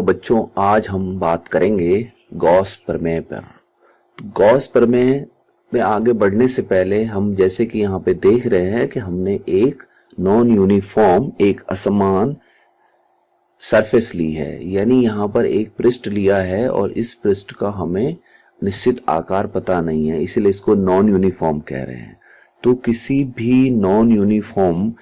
तो बच्चों आज हम बात करेंगे गॉस प्रमेय पर। गॉस प्रमेय में आगे बढ़ने से पहले हम जैसे कि यहाँ पे देख रहे हैं कि हमने एक नॉन यूनिफॉर्म, एक असमान सरफेस ली है, यानी यहाँ पर एक पृष्ठ लिया है और इस पृष्ठ का हमें निश्चित आकार पता नहीं है, इसलिए इसको नॉन यूनिफॉर्म कह रहे हैं। तो किसी भी नॉन यूनिफॉर्म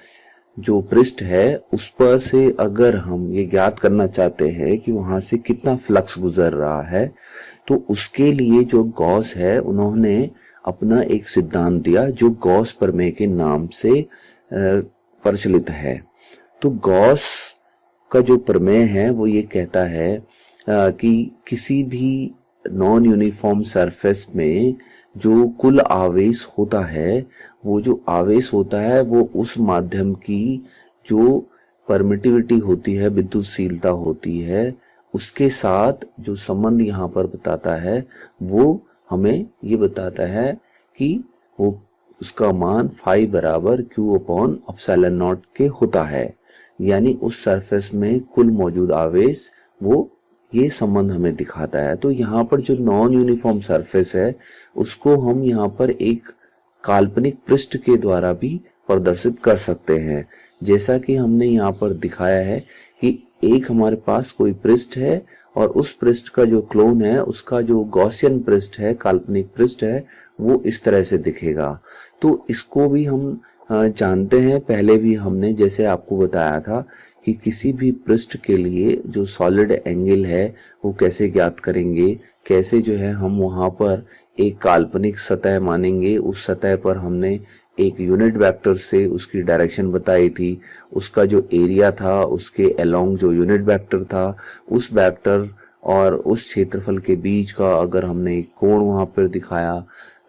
जो पृष्ठ है उस पर से अगर हम ये ज्ञात करना चाहते हैं कि वहां से कितना फ्लक्स गुजर रहा है, तो उसके लिए जो गॉस है उन्होंने अपना एक सिद्धांत दिया जो गॉस प्रमेय के नाम से प्रचलित है। तो गॉस का जो प्रमेय है वो ये कहता है कि किसी भी नॉन यूनिफॉर्म सरफेस में जो कुल आवेश होता है, वो जो आवेश होता है वो उस माध्यम की जो परमिटिविटी होती है, विद्युतशीलता होती है, उसके साथ जो संबंध यहाँ पर बताता है वो हमें ये बताता है कि वो उसका मान फाई बराबर क्यू अपॉन एप्सिलॉन नॉट के होता है, यानी उस सरफेस में कुल मौजूद आवेश वो ये संबंध हमें दिखाता है। तो यहाँ पर जो नॉन यूनिफॉर्म सरफेस है उसको हम यहाँ पर एक काल्पनिक पृष्ठ के द्वारा भी प्रदर्शित कर सकते हैं, जैसा कि हमने यहाँ पर दिखाया है कि एक हमारे पास कोई पृष्ठ है और उस पृष्ठ का जो क्लोन है, उसका जो गॉसियन पृष्ठ है, काल्पनिक पृष्ठ है, वो इस तरह से दिखेगा। तो इसको भी हम जानते हैं, पहले भी हमने जैसे आपको बताया था कि किसी भी पृष्ठ के लिए जो सॉलिड एंगल है वो कैसे ज्ञात करेंगे, कैसे जो है हम वहां पर एक काल्पनिक सतह मानेंगे, उस सतह पर हमने एक यूनिट वेक्टर से उसकी डायरेक्शन बताई थी, उसका जो एरिया था उसके अलोंग जो यूनिट वेक्टर था, उस वेक्टर और उस क्षेत्रफल के बीच का अगर हमने एक कोण वहां पर दिखाया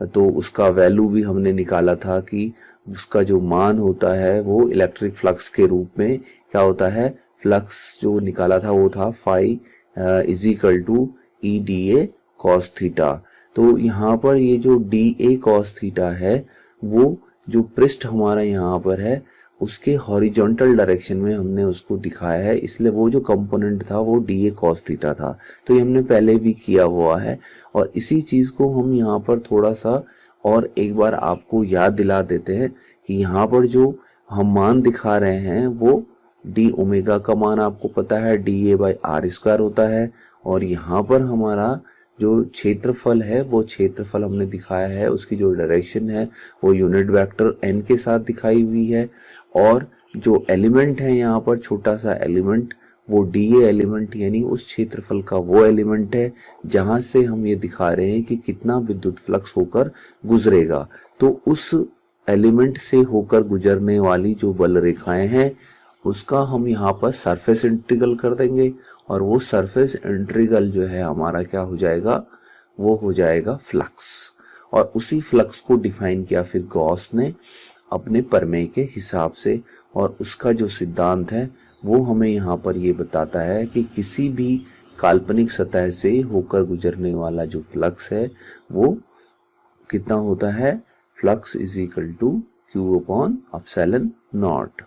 तो उसका वैल्यू भी हमने निकाला था कि उसका जो मान होता है वो इलेक्ट्रिक फ्लक्स के रूप में क्या होता है, फ्लक्स जो निकाला था वो था phi is equal to E D A cos theta. तो यहाँ पर ये जो डी ए कॉस थीटा है वो जो पृष्ठ हमारा यहाँ पर है उसके हॉरिजॉन्टल डायरेक्शन में हमने उसको दिखाया है, इसलिए वो जो कंपोनेंट था वो डी ए कॉस थीटा था। तो ये हमने पहले भी किया हुआ है और इसी चीज को हम यहाँ पर थोड़ा सा और एक बार आपको याद दिला देते हैं कि यहाँ पर जो हम मान दिखा रहे हैं वो डी ओमेगा का मान आपको पता है D A by R square होता है, और यहाँ पर हमारा जो क्षेत्रफल है वो क्षेत्रफल हमने दिखाया है, उसकी जो डायरेक्शन है वो यूनिट वेक्टर एन के साथ दिखाई हुई है, और जो एलिमेंट है यहाँ पर छोटा सा एलिमेंट वो डी ए एलिमेंट यानी उस क्षेत्रफल का वो एलिमेंट है जहां से हम ये दिखा रहे हैं कि कितना विद्युत फ्लक्स होकर गुजरेगा। तो उस एलिमेंट से होकर गुजरने वाली जो बल रेखाएं हैं उसका हम यहाँ पर सरफेस इंटीग्रल कर देंगे, और वो सरफेस इंटीग्रल जो है हमारा क्या हो जाएगा, वो हो जाएगा फ्लक्स। और उसी फ्लक्स को डिफाइन किया फिर गॉस ने अपने प्रमेय के हिसाब से, और उसका जो सिद्धांत है वो हमें यहाँ पर ये बताता है कि किसी भी काल्पनिक सतह से होकर गुजरने वाला जो फ्लक्स है वो कितना होता है, flux is equal to Q upon epsilon naught.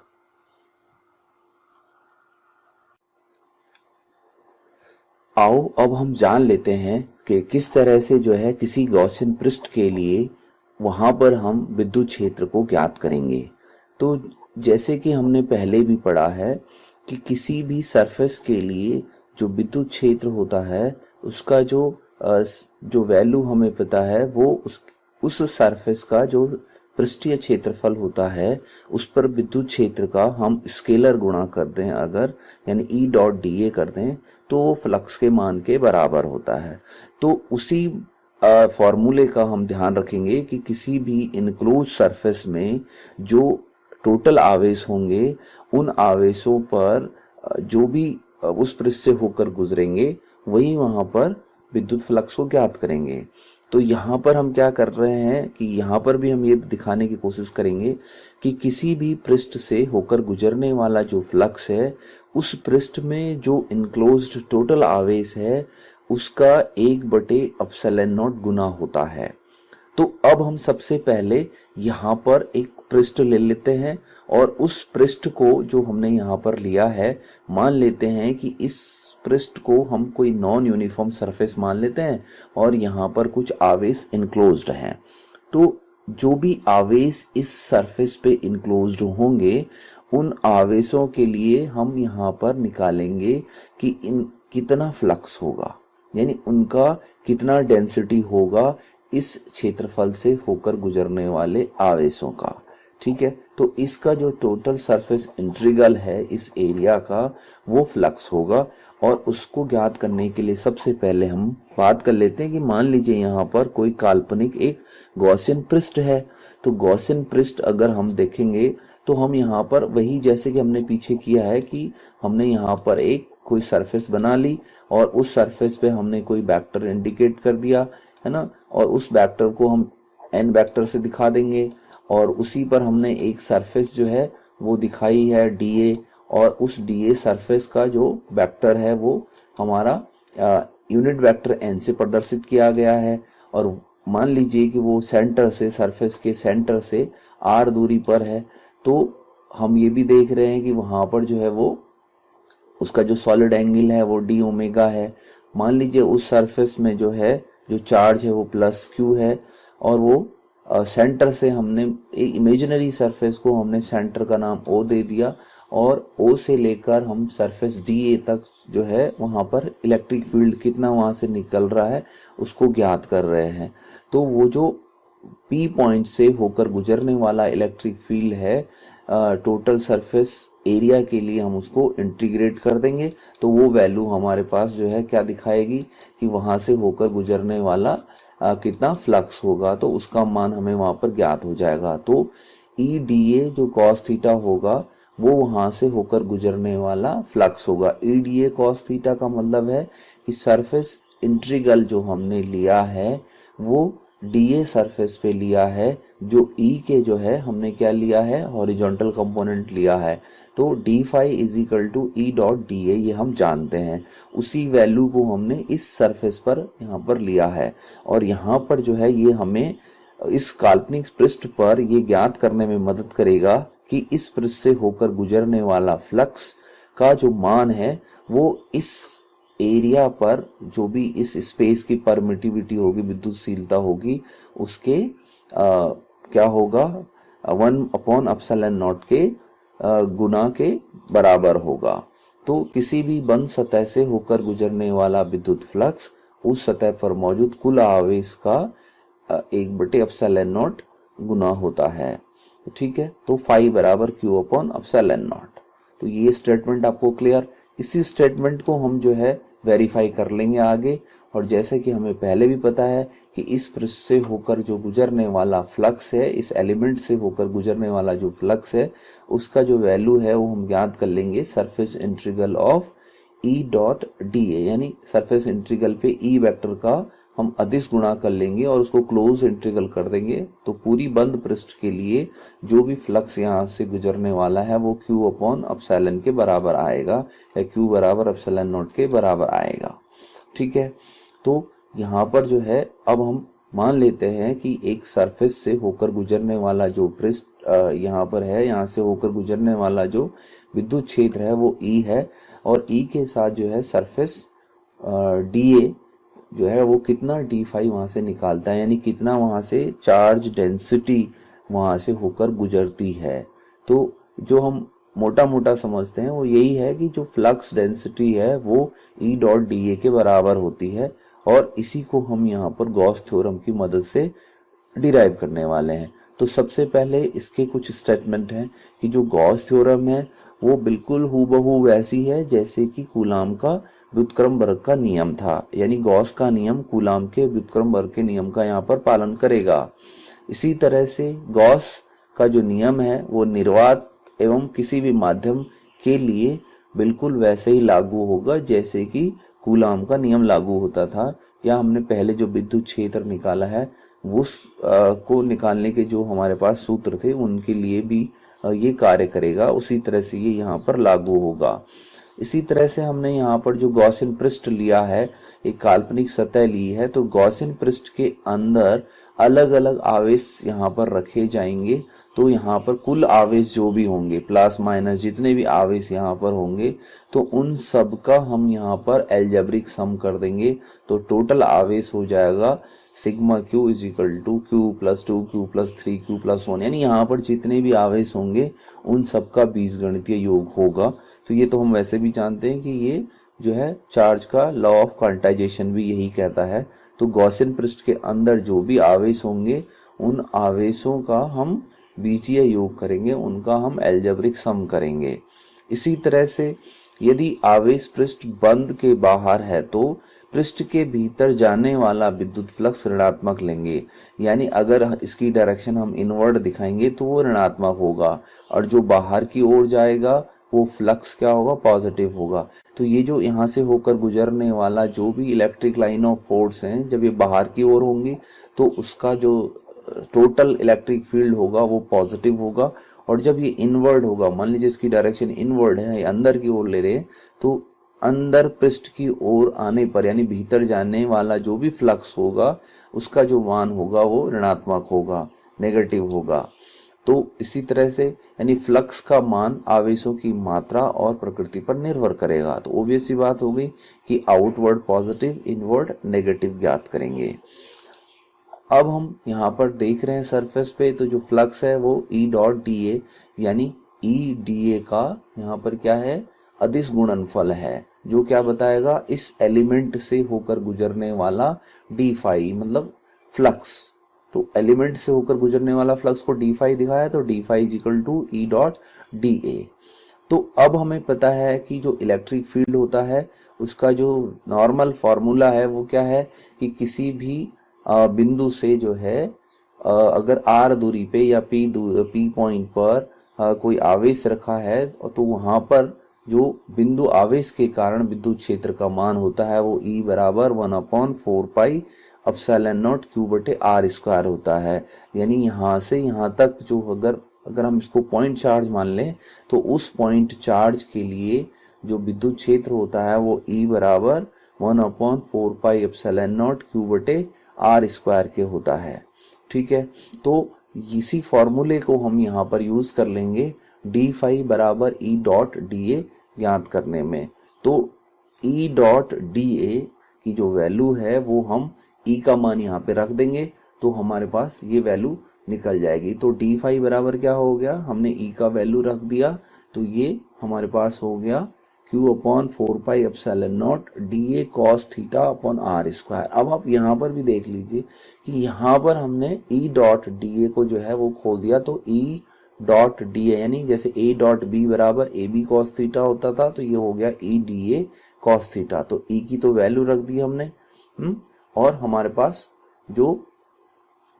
आओ अब हम जान लेते हैं कि किस तरह से जो है किसी गॉसियन पृष्ठ के लिए वहां पर हम विद्युत क्षेत्र को ज्ञात करेंगे। तो जैसे कि हमने पहले भी पढ़ा है कि किसी भी सरफेस के लिए जो विद्युत क्षेत्र होता है उसका जो वैल्यू हमें पता है वो उस सरफेस का जो पृष्ठीय क्षेत्रफल होता है उस पर विद्युत क्षेत्र का हम स्केलर गुणा कर दें अगर, यानी ई डॉट डी ए कर दें, तो वो फ्लक्स के मान के बराबर होता है। तो उसी फॉर्मूले का हम ध्यान रखेंगे कि किसी भी इनक्लोज सरफेस में जो टोटल आवेश होंगे उन आवेशों पर जो भी उस पृष्ठ से होकर गुजरेंगे वही वहां पर विद्युत फ्लक्स को ज्ञात करेंगे। तो यहाँ पर हम क्या कर रहे हैं कि यहाँ पर भी हम ये दिखाने की कोशिश करेंगे कि किसी भी पृष्ठ से होकर गुजरने वाला जो फ्लक्स है उस पृष्ठ में जो इनक्लोज्ड टोटल आवेश है उसका 1/एप्सिलॉन नॉट गुना होता है। तो अब हम सबसे पहले यहाँ पर एक पृष्ठ ले लेते हैं और उस पृष्ठ को जो हमने यहाँ पर लिया है मान लेते हैं कि इस पृष्ठ को हम कोई नॉन यूनिफॉर्म सरफेस मान लेते हैं और यहाँ पर कुछ आवेश इनक्लोज्ड हैं। तो जो भी आवेश इस सरफेस पे इनक्लोज्ड होंगे उन आवेशों के लिए हम यहाँ पर निकालेंगे कि इन कितना फ्लक्स होगा, यानी उनका कितना डेंसिटी होगा इस क्षेत्रफल से होकर गुजरने वाले आवेशों का। ठीक है, तो इसका जो टोटल सरफेस इंटीग्रल है इस एरिया का वो फ्लक्स होगा। और उसको ज्ञात करने के लिए सबसे पहले हम बात कर लेते हैं कि मान लीजिए यहाँ पर कोई काल्पनिक एक गॉसियन पृष्ठ है। तो गॉसियन पृष्ठ अगर हम देखेंगे तो हम यहाँ पर वही जैसे कि हमने पीछे किया है कि हमने यहाँ पर एक कोई सरफेस बना ली और उस सरफेस पे हमने कोई वेक्टर इंडिकेट कर दिया है ना, और उस वेक्टर को हम एन वेक्टर से दिखा देंगे और उसी पर हमने एक सरफेस जो है वो दिखाई है डीए, और उस डीए सरफेस का जो वेक्टर है वो हमारा यूनिट वेक्टर एन से प्रदर्शित किया गया है। और मान लीजिए कि वो सेंटर से सरफेस के सेंटर से आर दूरी पर है, तो हम ये भी देख रहे हैं कि वहां पर जो है वो उसका जो सॉलिड एंगल है वो डी ओमेगा है। मान लीजिए उस सरफेस में जो है जो चार्ज है वो प्लस क्यू है, और वो सेंटर से हमने एक इमेजिनरी सरफेस को हमने सेंटर का नाम ओ दे दिया, और ओ से लेकर हम सरफेस डी ए तक जो है वहां पर इलेक्ट्रिक फील्ड कितना वहां से निकल रहा है उसको ज्ञात कर रहे हैं। तो वो जो पी पॉइंट से होकर गुजरने वाला इलेक्ट्रिक फील्ड है टोटल सरफेस एरिया के लिए हम उसको इंटीग्रेट कर देंगे, तो वो वैल्यू हमारे पास जो है क्या दिखाएगी कि वहां से होकर गुजरने वाला कितना फ्लक्स होगा, तो उसका मान हमें वहां पर ज्ञात हो जाएगा। तो ई डी ए जो कॉस थीटा होगा वो वहां से होकर गुजरने वाला फ्लक्स होगा। ई डी ए कॉस थीटा का मतलब है कि सरफेस इंटीग्रल जो हमने लिया है वो डीए सरफेस पे लिया है, जो ई के जो है हमने क्या लिया है हॉरिजॉन्टल कंपोनेंट लिया है। तो D phi is equal to E dot D A ये हम जानते हैं, उसी वैल्यू को हमने इस सरफेस पर यहाँ पर लिया है। और यहाँ पर जो है ये हमें इस काल्पनिक पृष्ठ पर ये ज्ञात करने में मदद करेगा कि इस पृष्ठ से होकर गुजरने वाला फ्लक्स का जो मान है वो इस एरिया पर जो भी इस स्पेस की परमिटिविटी होगी, विद्युतशीलता होगी, उसके क्या होगा 1/ε0 के गुना के बराबर होगा। तो किसी भी बंद सतह से होकर गुजरने वाला विद्युत फ्लक्स उस सतह पर मौजूद कुल आवेश का 1/ε0 गुना होता है। ठीक है, तो फाई बराबर Q/ε0। तो ये स्टेटमेंट आपको क्लियर। इसी स्टेटमेंट को हम जो है वेरीफाई कर लेंगे आगे। और जैसे कि हमें पहले भी पता है कि इस पृष्ठ से होकर जो गुजरने वाला फ्लक्स है, इस एलिमेंट से होकर गुजरने वाला जो फ्लक्स है उसका जो वैल्यू है वो हम ज्ञात कर लेंगे surface integral of E dot D ए, यानी सरफेस इंटीग्रल पे ई वेक्टर का हम अदिश गुणा कर लेंगे और उसको क्लोज इंटीग्रल कर देंगे। तो पूरी बंद पृष्ठ के लिए जो भी फ्लक्स यहाँ से गुजरने वाला है वो Q/ε के बराबर आएगा, या Q बराबर ε0 के बराबर आएगा। ठीक है, तो यहाँ पर जो है अब हम मान लेते हैं कि एक सरफेस से होकर गुजरने वाला जो पृष्ठ यहाँ पर है, यहाँ से होकर गुजरने वाला जो विद्युत क्षेत्र है वो E है, और E के साथ जो है सरफेस DA जो है वो कितना डी फाई वहां से निकालता है, यानी कितना वहां से चार्ज डेंसिटी वहां से होकर गुजरती है। तो जो हम मोटा मोटा समझते हैं वो यही है कि जो फ्लक्स डेंसिटी है वो ई डॉट डी ए के बराबर होती है, और इसी को हम यहाँ पर गॉस थ्योरम की मदद से डिराइव करने वाले हैं। तो सबसे पहले इसके कुछ स्टेटमेंट हैं कि जो गॉस थ्योरम है वो बिल्कुल हूबहू वैसी है जैसे कि कूलाम का व्युत्क्रम वर्ग का नियम था, यानी गॉस का नियम कूलाम के व्युत्क्रम वर्ग के नियम का यहाँ पर पालन करेगा। इसी तरह से गॉस का जो नियम है वो निर्वात एवं किसी भी माध्यम के लिए बिल्कुल वैसे ही लागू होगा जैसे कि कूलाम का नियम लागू होता था, या हमने पहले जो विद्युत क्षेत्र निकाला है उस को निकालने के जो हमारे पास सूत्र थे उनके लिए भी ये कार्य करेगा। उसी तरह से ये यहाँ पर लागू होगा। इसी तरह से हमने यहाँ पर जो गॉसियन पृष्ठ लिया है, एक काल्पनिक सतह ली है, तो गॉसियन पृष्ठ के अंदर अलग अलग आवेश यहाँ पर रखे जाएंगे। तो यहाँ पर कुल आवेश जो भी होंगे प्लस माइनस जितने भी आवेश यहाँ पर होंगे तो उन सब का हम यहाँ पर एल्जेब्रिक सम कर देंगे। तो टोटल आवेश हो जाएगा sigma Q is equal to Q plus 2 Q plus 3 Q plus 1, यानी यहाँ पर जितने भी आवेश होंगे उन सब का बीजगणितीय योग होगा। तो ये तो हम वैसे भी जानते हैं कि ये जो है चार्ज का लॉ ऑफ क्वांटाइजेशन भी यही कहता है। तो गॉसियन पृष्ठ के अंदर जो भी आवेश होंगे उन आवेशों का हम बीजीय योग करेंगे, उनका हम एल्जेब्रिक सम करेंगे। इसी तरह से यदि आवेश पृष्ठ बंद के बाहर है तो पृष्ठ के भीतर जाने वाला विद्युत फ्लक्स ऋणात्मक लेंगे, यानी अगर इसकी डायरेक्शन हम इनवर्ड दिखाएंगे तो वो ऋणात्मक होगा और जो बाहर की ओर जाएगा वो फ्लक्स क्या होगा, पॉजिटिव होगा। तो ये जो यहाँ से होकर गुजरने वाला जो भी इलेक्ट्रिक लाइन ऑफ फोर्स हैं, जब ये बाहर की ओर होंगी तो उसका जो टोटल इलेक्ट्रिक फील्ड होगा वो पॉजिटिव होगा, और जब ये इनवर्ड होगा, मान लीजिए इसकी डायरेक्शन इनवर्ड है, अंदर की ओर ले रहे हैं, तो अंदर पृष्ठ की ओर आने पर यानी भीतर जाने वाला जो भी फ्लक्स होगा उसका जो मान होगा वो ऋणात्मक होगा, नेगेटिव होगा। तो इसी तरह से यानी फ्लक्स का मान आवेशों की मात्रा और प्रकृति पर निर्भर करेगा। तो ऑब्वियस सी बात हो गई कि आउटवर्ड पॉजिटिव, इनवर्ड नेगेटिव ज्ञात करेंगे। अब हम यहाँ पर देख रहे हैं सरफेस पे, तो जो फ्लक्स है वो E डॉट डी ए, यानी E डी ए का यहाँ पर क्या है, अदिश गुणनफल है, जो क्या बताएगा, इस एलिमेंट से होकर गुजरने वाला डी फाई मतलब फ्लक्स। तो एलिमेंट से होकर गुजरने वाला फ्लक्स को डी फाई दिखाया, तो D phi is equal to E dot D A. तो अब हमें पता है कि जो इलेक्ट्रिक फील्ड होता है उसका जो नॉर्मल फॉर्मूला है वो क्या है कि किसी भी बिंदु से जो है अगर r दूरी पे या p पॉइंट पर कोई आवेश रखा है तो वहां पर जो बिंदु आवेश के कारण विद्युत क्षेत्र का मान होता है वो E बराबर 1/4 पाई एप्सिलॉन नॉट q बटे r स्क्वायर होता है। यानी यहाँ से यहाँ तक जो अगर हम इसको पॉइंट चार्ज मान लें तो उस पॉइंट चार्ज के लिए जो विद्युत क्षेत्र होता है वो E बराबर 1/4 पाई एप्सिलॉन नॉट q बटे आर स्क्वायर के होता है। ठीक है, तो इसी फॉर्मूले को हम यहाँ पर यूज कर लेंगे डी फाई बराबर E डॉट डी ए ज्ञात करने में। तो E डॉट डी ए की जो वैल्यू है वो हम E का मान यहाँ पे रख देंगे तो हमारे पास ये वैल्यू निकल जाएगी। तो डी फाई बराबर क्या हो गया, हमने E का वैल्यू रख दिया तो ये हमारे पास हो गया q/4 pi epsilon naught D A cos theta upon R square. अब आप यहाँ पर भी देख लीजिए कि यहाँ पर हमने E डॉट डी ए को जो है वो खोल दिया, तो E डॉट डी ए यानी जैसे A डॉट बी बराबर ए बी कॉस थीटा होता था तो ये हो गया E D A cos theta. तो E की तो वैल्यू रख दी हमने और हमारे पास जो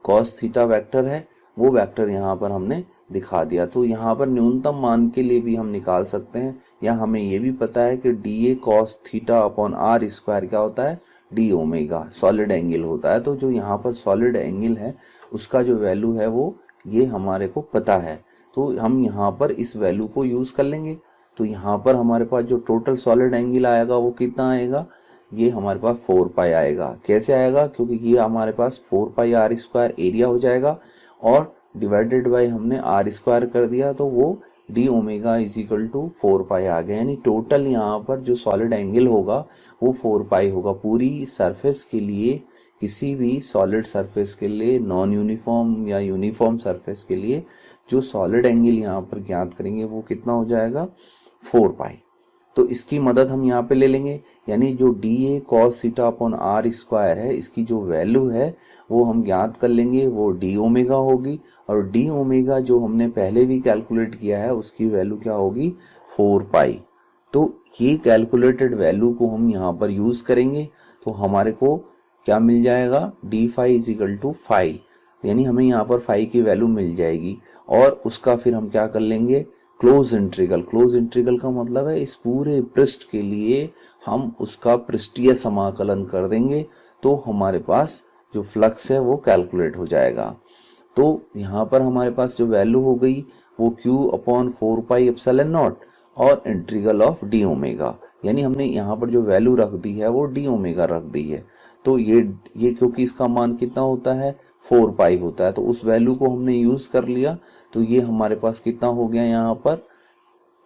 कॉस थीटा वेक्टर है वो वेक्टर यहाँ पर हमने दिखा दिया। तो यहाँ पर न्यूनतम मान के लिए भी हम निकाल सकते हैं, या हमें ये भी पता है कि D A cos theta upon R square क्या होता है, डी ओमेगा सॉलिड एंगल होता है। तो जो यहाँ पर सॉलिड एंगल है उसका जो वैल्यू है वो ये हमारे को पता है, तो हम यहाँ पर इस वैल्यू को यूज कर लेंगे। तो यहाँ पर हमारे पास जो टोटल सॉलिड एंगल आएगा वो कितना आएगा, ये हमारे पास 4 पाई आएगा। कैसे आएगा, क्योंकि ये हमारे पास 4 पाई आर स्क्वायर एरिया हो जाएगा और डिवाइडेड बाय हमने आर स्क्वायर कर दिया तो वो D omega is equal to 4 pi आ गया। यानी टोटल यहाँ पर जो सॉलिड एंगल होगा वो 4 पाई होगा। पूरी सरफेस के लिए, किसी भी सॉलिड सरफेस के लिए, नॉन यूनिफॉर्म या यूनिफॉर्म सरफेस के लिए जो सॉलिड एंगल यहाँ पर ज्ञात करेंगे वो कितना हो जाएगा, 4 पाई। तो इसकी मदद हम यहाँ पे ले लेंगे, यानी जो D A cos theta upon R square है इसकी जो वैल्यू है वो हम ज्ञात कर लेंगे, वो डी ओमेगा होगी। और डी ओमेगा जो हमने पहले भी कैलकुलेट किया है उसकी वैल्यू क्या होगी, 4 पाई। तो ये कैलकुलेटेड वैल्यू को हम यहाँ पर यूज करेंगे तो हमारे को क्या मिल जाएगा, D phi is equal to phi, यानी हमें यहाँ पर फाई की वैल्यू मिल जाएगी। और उसका फिर हम क्या कर लेंगे, क्लोज इंटीग्रल। क्लोज इंटीग्रल का मतलब है इस पूरे पृष्ठ के लिए हम उसका पृष्ठीय समाकलन कर देंगे तो हमारे पास जो फ्लक्स है वो कैलकुलेट हो जाएगा। तो यहाँ पर हमारे पास जो वैल्यू हो गई वो q/4 पाई एप्सिलॉन नॉट और इंटीग्रल ऑफ डी ओमेगा, यानी हमने यहाँ पर जो वैल्यू रख दी है वो डी ओमेगा रख दी है। तो ये क्योंकि इसका मान कितना होता है, 4 पाई होता है, तो उस वैल्यू को हमने यूज कर लिया तो ये हमारे पास कितना हो गया यहाँ पर,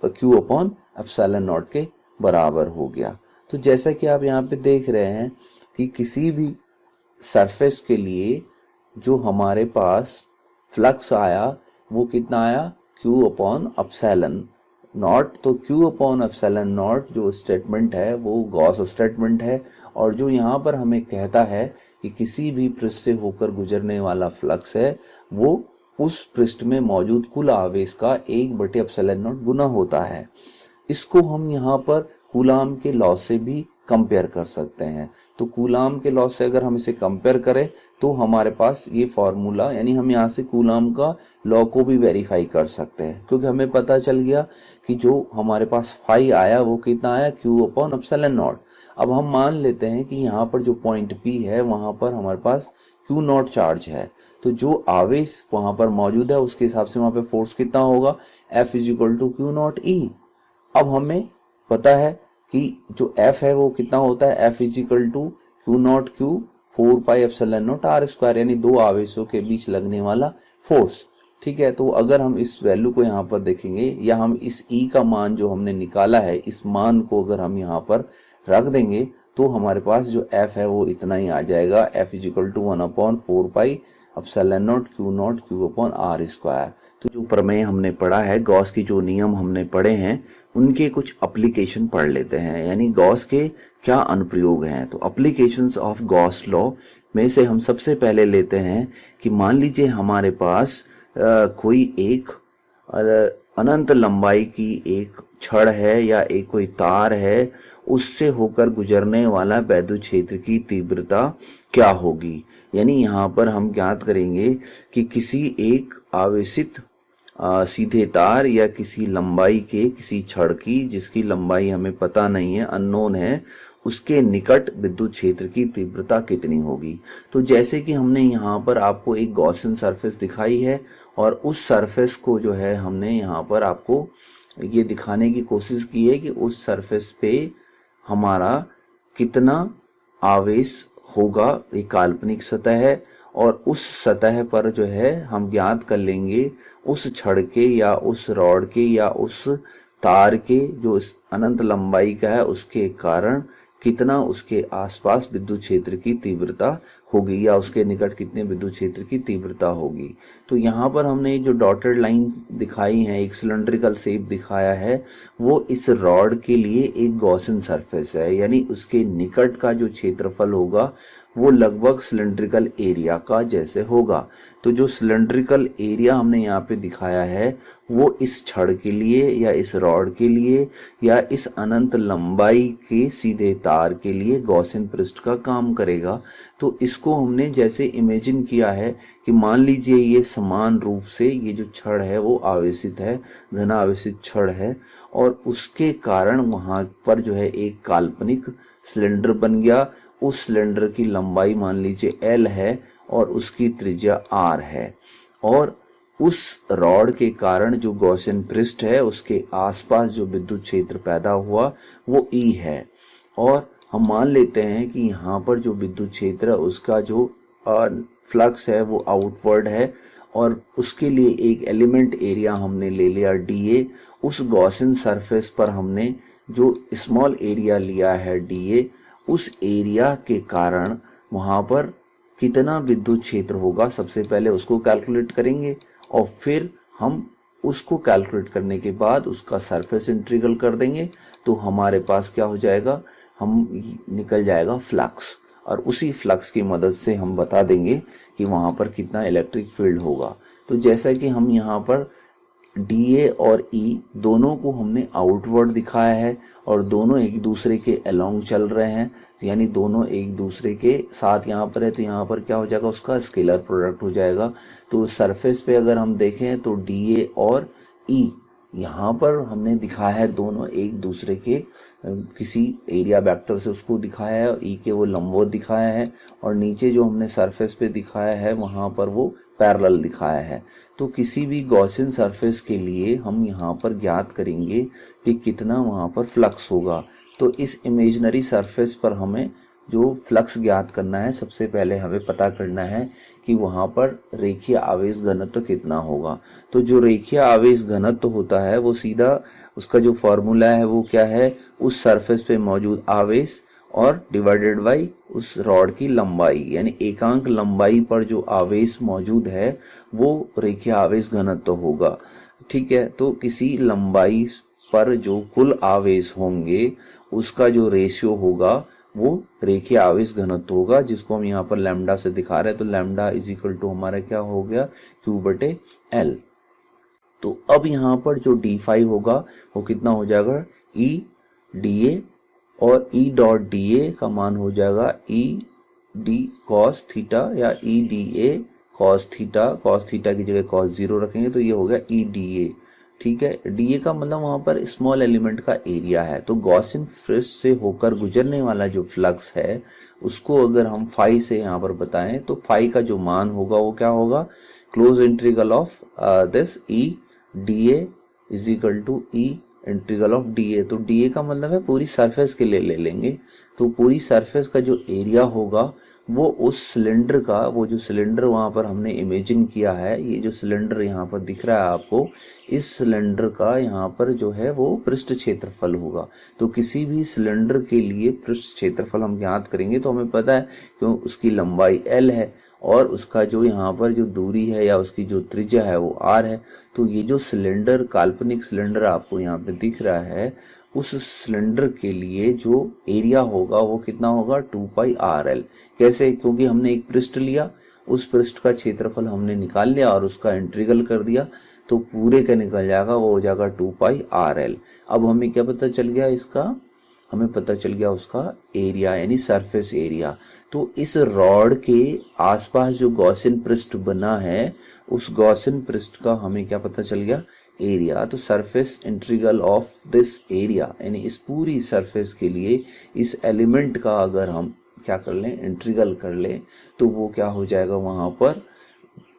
Q अपॉन एप्सिलॉन नॉट के बराबर हो गया। तो जैसा कि आप यहाँ पे देख रहे हैं कि किसी भी सरफेस के लिए जो हमारे पास फ्लक्स आया वो कितना आया, Q अपॉन एप्सिलॉन नॉट। तो Q अपॉन एप्सिलॉन नॉट जो स्टेटमेंट है वो गॉस स्टेटमेंट है, और जो यहाँ पर हमें कहता है कि किसी भी पृष्ठ से होकर गुजरने वाला फ्लक्स है वो उस पृष्ठ में मौजूद कुल आवेश का 1/एप्सिलॉन नॉट गुना होता है। इसको हम यहाँ पर कूलाम के लॉ से भी कंपेयर कर सकते हैं। तो कूलाम के लॉ से अगर हम इसे कंपेयर करें तो हमारे पास ये फॉर्मूला, यानी हम यहाँ से कूलाम का लॉ को भी वेरीफाई कर सकते हैं, क्योंकि हमें पता चल गया कि जो हमारे पास फाई आया वो कितना आया, Q अपॉन एप्सिलॉन नॉट। अब हम मान लेते हैं कि यहाँ पर जो पॉइंट P है वहां पर हमारे पास Q नॉट चार्ज है, तो जो आवेश वहां पर मौजूद है उसके हिसाब से वहां पे फोर्स कितना होगा, F is equal to Q naught E। अब हमें पता है कि जो F है वो कितना होता है, F is equal to Q naught Q 4 pi epsilon naught R square, यानी दो आवेशों के बीच लगने वाला फोर्स। ठीक है, तो अगर हम इस वैल्यू को यहाँ पर देखेंगे या हम इस E का मान जो हमने निकाला है इस मान को अगर हम यहाँ पर रख देंगे तो हमारे पास जो F है वो इतना ही आ जाएगा, F is equal to 1/4 pi epsilon naught Q upon R square. तो जो प्रमेय हमने पढ़ा है, गॉस की जो नियम हमने पढ़े हैं उनके कुछ एप्लीकेशन पढ़ लेते हैं, यानी गॉस के क्या अनुप्रयोग हैं। तो एप्लीकेशंस ऑफ गॉस लॉ में से हम सबसे पहले लेते हैं कि मान लीजिए हमारे पास कोई एक अनंत लंबाई की एक छड़ है या एक कोई तार है, उससे होकर गुजरने वाला वैद्युत क्षेत्र की तीव्रता क्या होगी। यानी यहाँ पर हम ज्ञात करेंगे कि किसी एक आवेशित सीधे तार या किसी लंबाई के किसी छड़ की जिसकी लंबाई हमें पता नहीं है, अननोन है, उसके निकट विद्युत क्षेत्र की तीव्रता कितनी होगी। तो जैसे कि हमने यहाँ पर आपको एक गॉसियन सरफेस दिखाई है और उस सरफेस को जो है हमने यहाँ पर आपको ये दिखाने की कोशिश की है कि उस सरफेस पे हमारा कितना आवेश होगा, एक काल्पनिक सतह है, और उस सतह पर जो है हम ज्ञात कर लेंगे उस छड़ के या उस रॉड के या उस तार के जो अनंत लंबाई का है उसके कारण कितना उसके आसपास विद्युत क्षेत्र की तीव्रता होगी या उसके निकट कितने विद्युत क्षेत्र की तीव्रता होगी। तो यहाँ पर हमने जो डॉटेड लाइंस दिखाई हैं, एक सिलेंड्रिकल शेप दिखाया है, वो इस रॉड के लिए एक गॉसियन सरफेस है, यानी उसके निकट का जो क्षेत्रफल होगा वो लगभग सिलेंड्रिकल एरिया का जैसे होगा। तो जो सिलेंड्रिकल एरिया हमने यहाँ पे दिखाया है वो इस छड़ के लिए या इस रॉड के लिए या इस अनंत लंबाई के सीधे तार के लिए गॉसियन पृष्ठ का काम करेगा। तो इसको हमने जैसे इमेजिन किया है कि मान लीजिए ये समान रूप से ये जो छड़ है वो आवेशित है, धन आवेशित छड़ है, और उसके कारण वहां पर जो है एक काल्पनिक सिलेंडर बन गया। उस सिलेंडर की लंबाई मान लीजिए L है और उसकी त्रिज्या R है, और उस रॉड के कारण जो गॉसियन पृष्ठ है उसके आसपास जो विद्युत क्षेत्र पैदा हुआ वो E है। और हम मान लेते हैं कि यहाँ पर जो विद्युत क्षेत्र है उसका जो फ्लक्स है वो आउटवर्ड है, और उसके लिए एक एलिमेंट एरिया हमने ले लिया dA। उस गॉसियन सरफेस पर हमने जो स्मॉल एरिया लिया है dA, उस एरिया के कारण वहां पर कितना विद्युत क्षेत्र होगा सबसे पहले उसको कैलकुलेट करेंगे, और फिर हम उसको कैलकुलेट करने के बाद उसका सरफेस इंटीग्रल कर देंगे। तो हमारे पास क्या हो जाएगा, हम निकल जाएगा फ्लक्स, और उसी फ्लक्स की मदद से हम बता देंगे कि वहां पर कितना इलेक्ट्रिक फील्ड होगा। तो जैसा कि हम यहाँ पर dA और E दोनों को हमने आउटवर्ड दिखाया है और दोनों एक दूसरे के अलोंग चल रहे हैं, यानी दोनों एक दूसरे के साथ यहाँ पर है, तो यहाँ पर क्या हो जाएगा, उसका स्केलर प्रोडक्ट हो जाएगा। तो सरफेस पे अगर हम देखें तो dA और E यहाँ पर हमने दिखाया है दोनों एक दूसरे के किसी एरिया वेक्टर से उसको दिखाया है, E के वो लंबवत दिखाया है, और नीचे जो हमने सरफेस पे दिखाया है वहां पर वो पैरेलल दिखाया है। तो किसी भी गॉसियन सरफेस के लिए हम यहाँ पर ज्ञात करेंगे कि कितना वहां पर फ्लक्स होगा। तो इस इमेजिनरी सरफेस पर हमें जो फ्लक्स ज्ञात करना है, सबसे पहले हमें पता करना है कि वहां पर रेखीय आवेश घनत्व कितना होगा। तो जो रेखीय आवेश घनत्व होता है वो सीधा उसका जो फॉर्मूला है वो क्या है, उस सरफेस पे मौजूद आवेश और डिवाइडेड बाई उस रॉड की लंबाई, यानी एकांक लंबाई पर जो आवेश मौजूद है वो रेखीय आवेश घनत्व होगा। ठीक है, तो किसी लंबाई पर जो कुल आवेश होंगे उसका जो रेशियो होगा वो रेखीय आवेश घनत्व होगा, जिसको हम यहाँ पर लैम्डा से दिखा रहे हैं। तो लैम्डा इज इक्वल टू हमारा क्या हो गया, Q/L। तो अब यहाँ पर जो d5 होगा वो कितना हो जाएगा, E/dA, और E.dA का मान हो जाएगा E/d cos थीटा या E/dA cos theta. cos theta की जगह cos 0 रखेंगे तो ये हो गया E/dA। ठीक है, डीए का मतलब वहां पर स्मॉल एलिमेंट का एरिया है। तो गॉसियन फ्रिज से होकर गुजरने वाला जो फ्लक्स है उसको अगर हम फाई से यहाँ पर बताएं तो फाई का जो मान होगा वो क्या होगा, close integral of this E/dA is equal to integral of D A. तो डीए का मतलब है पूरी सरफेस के लिए ले लेंगे। तो पूरी सरफेस का जो एरिया होगा वो उस सिलेंडर का, वो जो सिलेंडर वहां पर हमने इमेजिन किया है, ये जो सिलेंडर यहाँ पर दिख रहा है आपको, इस सिलेंडर का यहाँ पर जो है वो पृष्ठ क्षेत्रफल होगा। तो किसी भी सिलेंडर के लिए पृष्ठ क्षेत्रफल हम ज्ञात करेंगे तो हमें पता है क्यों उसकी लंबाई L है और उसका जो यहाँ पर जो दूरी है या उसकी जो त्रिज्या है वो R है। तो ये जो सिलेंडर, काल्पनिक सिलेंडर आपको यहाँ पे दिख रहा है, उस सिलेंडर के लिए जो एरिया होगा वो कितना होगा, 2πRL। कैसे, क्योंकि हमने एक पृष्ठ लिया, उस पृष्ठ का क्षेत्रफल हमने निकाल लिया और उसका इंटीग्रल कर दिया तो पूरे का निकल जाएगा, वो हो जाएगा 2πRL। अब हमें क्या पता चल गया इसका, हमें पता चल गया उसका एरिया यानी सरफेस एरिया। तो इस रॉड के आसपास जो गॉसियन पृष्ठ बना है उस गॉसियन पृष्ठ का हमें क्या पता चल गया, एरिया। तो surface integral of this area यानी इस पूरी सरफेस के लिए इस एलिमेंट का अगर हम क्या कर लें, इंटीग्रल कर लें, तो वो क्या हो जाएगा, वहां पर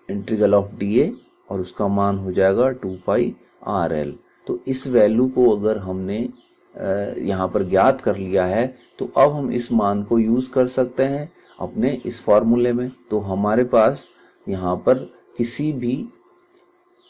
इंटीग्रल ऑफ डीए और उसका मान हो जाएगा 2πRL। तो इस वैल्यू को अगर हमने यहाँ पर ज्ञात कर लिया है तो अब हम इस मान को यूज कर सकते हैं अपने इस फॉर्मूले में। तो हमारे पास यहाँ पर किसी भी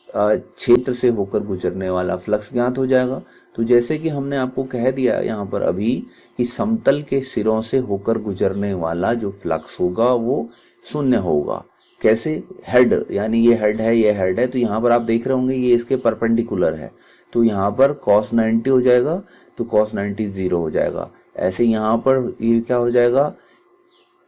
क्षेत्र से होकर गुजरने वाला फ्लक्स ज्ञात हो जाएगा। तो जैसे कि हमने आपको कह दिया यहाँ पर अभी कि समतल के सिरों से होकर गुजरने वाला जो फ्लक्स होगा वो शून्य होगा। कैसे, हेड, यानी ये हेड है, ये हेड है, तो यहाँ पर आप देख रहे होंगे ये इसके परपेंडिकुलर है, तो यहाँ पर cos 90 हो जाएगा, तो cos 90 0 हो जाएगा। ऐसे यहाँ पर ये क्या हो जाएगा,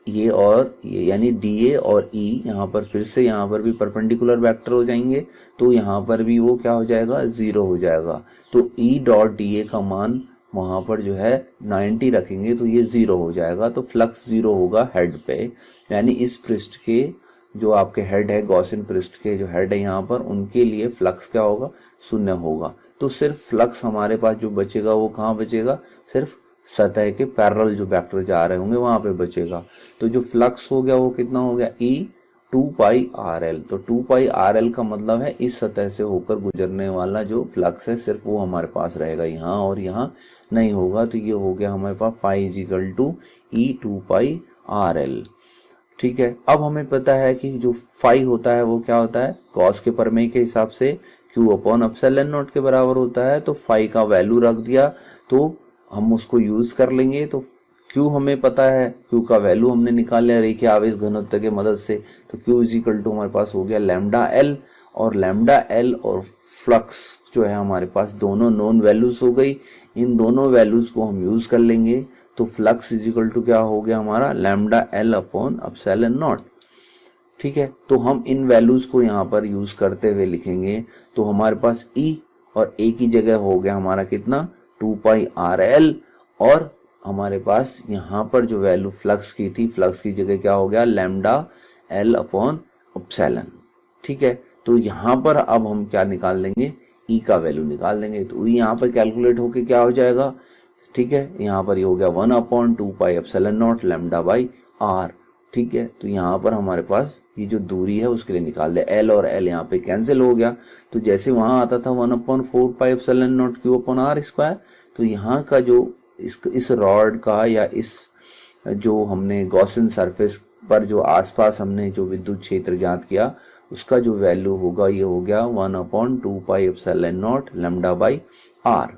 ये और ये यानी DA और E यहाँ पर फिर से यहाँ पर भी परपेंडिकुलर वेक्टर हो जाएंगे, तो यहाँ पर भी वो क्या हो जाएगा, 0 हो जाएगा। तो E.dA का मान वहां पर जो है 90 रखेंगे तो ये 0 हो जाएगा। तो फ्लक्स 0 होगा हेड पे, यानी इस पृष्ठ के जो आपके हेड है, गॉसियन पृष्ठ के जो हेड है यहाँ पर, उनके लिए फ्लक्स क्या होगा, शून्य होगा। तो सिर्फ फ्लक्स हमारे पास जो बचेगा वो कहाँ बचेगा, सिर्फ सतह के पैरेलल जो वेक्टर जा रहे होंगे वहां पे बचेगा। तो जो फ्लक्स हो गया वो कितना हो गया, E/2πRL। तो 2πRL का मतलब है इस सतह से होकर गुजरने वाला जो फ्लक्स है सिर्फ वो हमारे पास रहेगा, यहाँ और यहाँ नहीं होगा। तो ये हो गया हमारे पास phi is equal to E/2πRL। ठीक है, अब हमें पता है कि जो फाई होता है वो क्या होता है, गॉस के प्रमेय के हिसाब से Q/ε0 के बराबर होता है। तो फाई का वैल्यू रख दिया तो हम उसको यूज कर लेंगे। तो Q हमें पता है, Q का वैल्यू हमने निकाल लिया रेखीय आवेश घनत्व के मदद से। तो Q इज इक्वल टू हमारे पास हो गया लैम्डा L, और लैम्डा L और फ्लक्स जो है हमारे पास दोनों नोन वैल्यूज हो गई। इन दोनों वैल्यूज को हम यूज कर लेंगे तो फ्लक्स इज इक्वल टू क्या हो गया हमारा, लैम्डा L/ε0। ठीक है, तो हम इन वैल्यूज को यहाँ पर यूज करते हुए लिखेंगे तो हमारे पास E और A की जगह हो गया हमारा कितना, 2πRL, और हमारे पास यहाँ पर जो वैल्यू फ्लक्स की थी, फ्लक्स की जगह क्या हो गया, लैम्डा L/ε। ठीक है, तो यहाँ पर अब हम क्या निकाल लेंगे, E का वैल्यू निकाल देंगे। तो E यहाँ पर कैलकुलेट होके क्या हो जाएगा, ठीक है, यहाँ पर ये हो गया 1/2πε0 λ/r। ठीक है, तो यहाँ पर हमारे पास ये जो दूरी है उसके लिए निकाल दे, L और L यहाँ पे कैंसिल हो गया। तो जैसे वहां आता था 1/4πε0 Q/r², तो यहाँ का जो इस रॉड का या इस जो हमने गॉसियन सरफेस पर जो आसपास हमने जो विद्युत क्षेत्र ज्ञात किया उसका जो वैल्यू होगा ये हो गया 1/2 pi epsilon naught lambda by are.